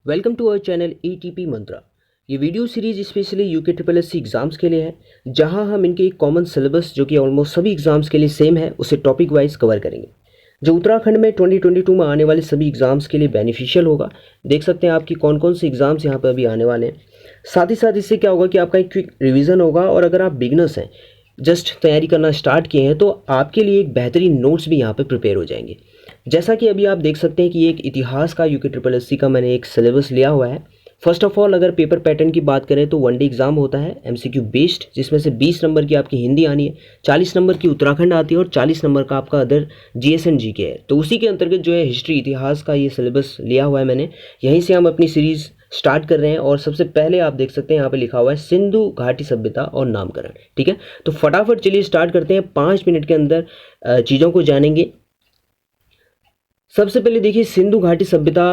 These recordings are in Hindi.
Welcome to our channel ATP Mantra. ये video series specially UK triple S C exams के लिए है, जहां हम इनके एक कॉमन सिलेबस जो कि ऑलमोस्ट सभी एग्ज़ाम्स के लिए सेम है उसे टॉपिक वाइज कवर करेंगे, जो उत्तराखंड में 2022 में आने वाले सभी एग्ज़ाम्स के लिए बेनिफिशियल होगा। देख सकते हैं आपकी कौन कौन से एग्ज़ाम्स यहाँ पर अभी आने वाले हैं। साथ ही साथ इससे क्या होगा कि आपका एक क्विक रिविज़न होगा, और अगर आप बिगनर्स हैं, जस्ट तैयारी करना स्टार्ट किए हैं, तो आपके लिए एक बेहतरीन नोट्स भी यहाँ पे प्रिपेयर हो जाएंगे। जैसा कि अभी आप देख सकते हैं कि एक इतिहास का यूके ट्रिपल एस सी का मैंने एक सिलेबस लिया हुआ है। फर्स्ट ऑफ ऑल अगर पेपर पैटर्न की बात करें तो वनडे एग्जाम होता है MCQ बेस्ड, जिसमें से 20 नंबर की आपकी हिंदी आनी है, 40 नंबर की उत्तराखंड आती है और 40 नंबर का आपका अदर GS एंड GK है। तो उसी के अंतर्गत जो है हिस्ट्री इतिहास का ये सिलेबस लिया हुआ है मैंने। यहीं से हम अपनी सीरीज़ स्टार्ट कर रहे हैं, और सबसे पहले आप देख सकते हैं यहाँ पे लिखा हुआ है सिंधु घाटी सभ्यता और नामकरण। ठीक है, तो फटाफट चलिए स्टार्ट करते हैं। 5 मिनट के अंदर चीज़ों को जानेंगे। सबसे पहले देखिए, सिंधु घाटी सभ्यता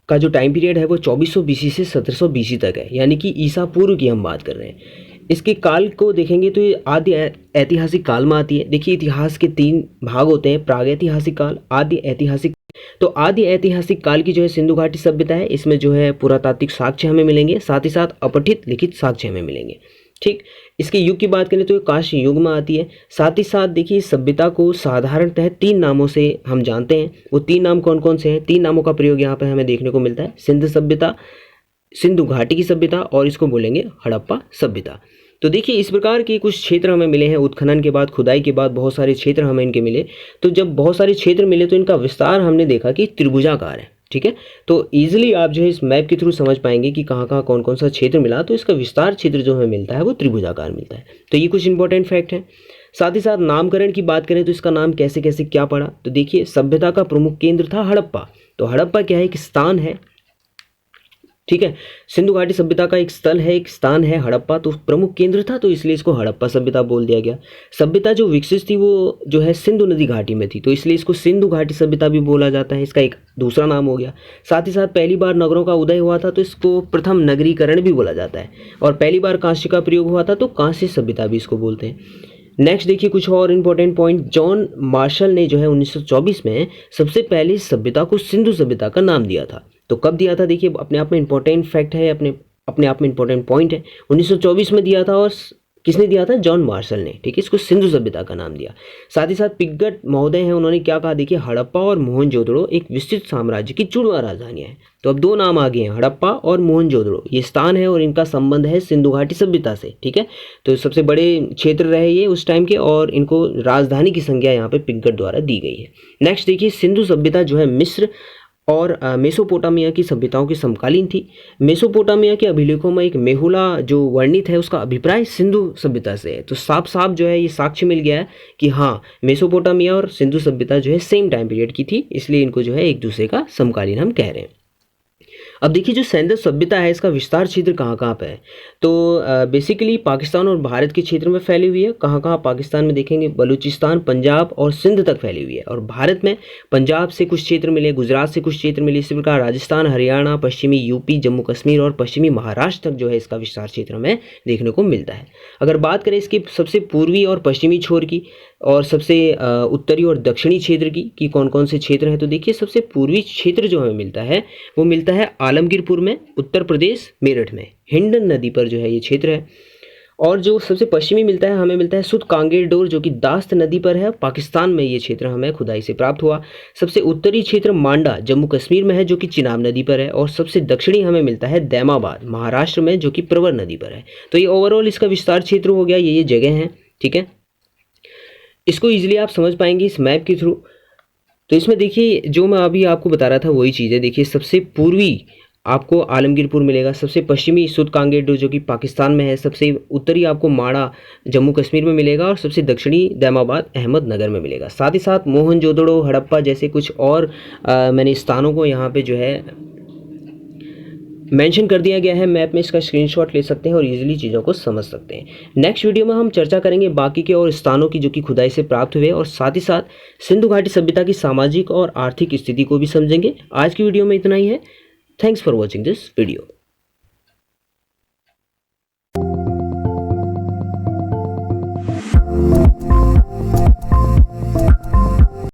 का जो टाइम पीरियड है वो 2400 BC से 1700 BC तक है, यानी कि ईसा पूर्व की हम बात कर रहे हैं। इसके काल को देखेंगे तो ये आदि ऐतिहासिक काल में आती है। देखिए, इतिहास के 3 भाग होते हैं, प्रागैतिहासिक काल, आदि ऐतिहासिक। तो आदि ऐतिहासिक काल की जो है सिंधु घाटी सभ्यता है, इसमें जो है पुरातात्विक साक्ष्य हमें मिलेंगे, साथ ही साथ अपठित लिखित साक्ष्य हमें मिलेंगे। ठीक, इसके युग की बात करें तो ये कांस्य युग में आती है। साथ ही साथ देखिए, इस सभ्यता को साधारणतः 3 नामों से हम जानते हैं। वो 3 नाम कौन कौन से हैं? 3 नामों का प्रयोग यहाँ पे हमें देखने को मिलता है। सिंधु सभ्यता, सिंधु घाटी की सभ्यता, और इसको बोलेंगे हड़प्पा सभ्यता। तो देखिए, इस प्रकार के कुछ क्षेत्र हमें मिले हैं। उत्खनन के बाद, खुदाई के बाद बहुत सारे क्षेत्र हमें इनके मिले। तो जब बहुत सारे क्षेत्र मिले तो इनका विस्तार हमने देखा कि त्रिभुजाकार है। ठीक है, तो ईजिली आप जो है इस मैप के थ्रू समझ पाएंगे कि कहाँ कहाँ कौन कौन सा क्षेत्र मिला। तो इसका विस्तार क्षेत्र जो हमें मिलता है वो त्रिभुजाकार मिलता है। तो ये कुछ इंपॉर्टेंट फैक्ट है। साथ ही साथ नामकरण की बात करें तो इसका नाम कैसे कैसे क्या पड़ा, तो देखिए, सभ्यता का प्रमुख केंद्र था हड़प्पा। तो हड़प्पा क्या है? एक स्थान है। ठीक है, सिंधु घाटी सभ्यता का एक स्थल है, एक स्थान है हड़प्पा, तो प्रमुख केंद्र था, तो इसलिए इसको हड़प्पा सभ्यता बोल दिया गया। सभ्यता जो विकसित थी वो जो है सिंधु नदी घाटी में थी, तो इसलिए इसको सिंधु घाटी सभ्यता भी बोला जाता है। इसका एक दूसरा नाम हो गया। साथ ही साथ पहली बार नगरों का उदय हुआ था, तो इसको प्रथम नगरीकरण भी बोला जाता है। और पहली बार कांस्य का प्रयोग हुआ था, तो कांस्य सभ्यता भी इसको बोलते हैं। नेक्स्ट देखिए, कुछ और इंपॉर्टेंट पॉइंट। जॉन मार्शल ने जो है 1924 में सबसे पहले इस सभ्यता को सिंधु सभ्यता का नाम दिया था। तो कब दिया था? देखिए, अपने आप में इंपॉर्टेंट फैक्ट है, अपने आप में इंपॉर्टेंट पॉइंट है। 1924 में दिया था, और किसने दिया था? जॉन मार्शल ने। ठीक है, इसको सिंधु सभ्यता का नाम दिया। साथ ही साथ पिग्गट महोदय हैं, उन्होंने क्या कहा? देखिए, हड़प्पा और मोहनजोदड़ो एक विस्तृत साम्राज्य की जुड़वा राजधानियां हैं। तो अब 2 नाम आ गए हैं, हड़प्पा और मोहनजोदड़ो। ये स्थान है और इनका संबंध है सिंधु घाटी सभ्यता से। ठीक है, तो सबसे बड़े क्षेत्र रहे ये उस टाइम के, और इनको राजधानी की संज्ञा यहाँ पे पिग्गट द्वारा दी गई है। नेक्स्ट देखिए, सिंधु सभ्यता जो है मिस्र और मेसोपोटामिया की सभ्यताओं की समकालीन थी। मेसोपोटामिया के अभिलेखों में एक मेहुला जो वर्णित है, उसका अभिप्राय सिंधु सभ्यता से है। तो साफ साफ जो है ये साक्ष्य मिल गया है कि हाँ, मेसोपोटामिया और सिंधु सभ्यता जो है सेम टाइम पीरियड की थी, इसलिए इनको जो है एक दूसरे का समकालीन हम कह रहे हैं। अब देखिए, जो सैंधव सभ्यता है इसका विस्तार क्षेत्र कहाँ कहाँ पे है? तो बेसिकली पाकिस्तान और भारत के क्षेत्र में फैली हुई है। कहाँ कहाँ? पाकिस्तान में देखेंगे बलूचिस्तान, पंजाब और सिंध तक फैली हुई है, और भारत में पंजाब से कुछ क्षेत्र मिले, गुजरात से कुछ क्षेत्र मिले, इसी प्रकार राजस्थान, हरियाणा, पश्चिमी UP, जम्मू कश्मीर और पश्चिमी महाराष्ट्र तक जो है इसका विस्तार क्षेत्र में देखने को मिलता है। अगर बात करें इसके सबसे पूर्वी और पश्चिमी छोर की, और सबसे उत्तरी और दक्षिणी क्षेत्र की कौन कौन से क्षेत्र हैं, तो देखिए, सबसे पूर्वी क्षेत्र जो हमें मिलता है वो मिलता है आलमगीरपुर में, उत्तर प्रदेश, मेरठ में, हिंडन नदी पर जो है ये क्षेत्र है। और जो सबसे पश्चिमी मिलता है, हमें मिलता है सुत कांगेरडोर, जो कि दास्त नदी पर है, पाकिस्तान में ये क्षेत्र हमें खुदाई से प्राप्त हुआ। सबसे उत्तरी क्षेत्र मांडा, जम्मू कश्मीर में है, जो कि चिनाब नदी पर है। और सबसे दक्षिणी हमें मिलता है दैमाबाद, महाराष्ट्र में, जो कि प्रवर नदी पर है। तो ये ओवरऑल इसका विस्तार क्षेत्र हो गया, ये जगह हैं। ठीक है, इसको इजीली आप समझ पाएंगे इस मैप के थ्रू। तो इसमें देखिए, जो मैं अभी आपको बता रहा था वही चीज़ है। देखिए, सबसे पूर्वी आपको आलमगीरपुर मिलेगा, सबसे पश्चिमी सुत कांगेरडो जो कि पाकिस्तान में है, सबसे उत्तरी आपको माड़ा जम्मू कश्मीर में मिलेगा, और सबसे दक्षिणी दैमाबाद अहमदनगर में मिलेगा। साथ ही साथ मोहनजोदड़ो, हड़प्पा जैसे कुछ और मैंने स्थानों को यहाँ पे जो है मेंशन कर दिया गया है मैप में। इसका स्क्रीनशॉट ले सकते हैं और इजीली चीज़ों को समझ सकते हैं। नेक्स्ट वीडियो में हम चर्चा करेंगे बाकी के और स्थानों की जो कि खुदाई से प्राप्त हुए, और साथ ही साथ सिंधु घाटी सभ्यता की सामाजिक और आर्थिक स्थिति को भी समझेंगे। आज की वीडियो में इतना ही है। Thanks for watching this video.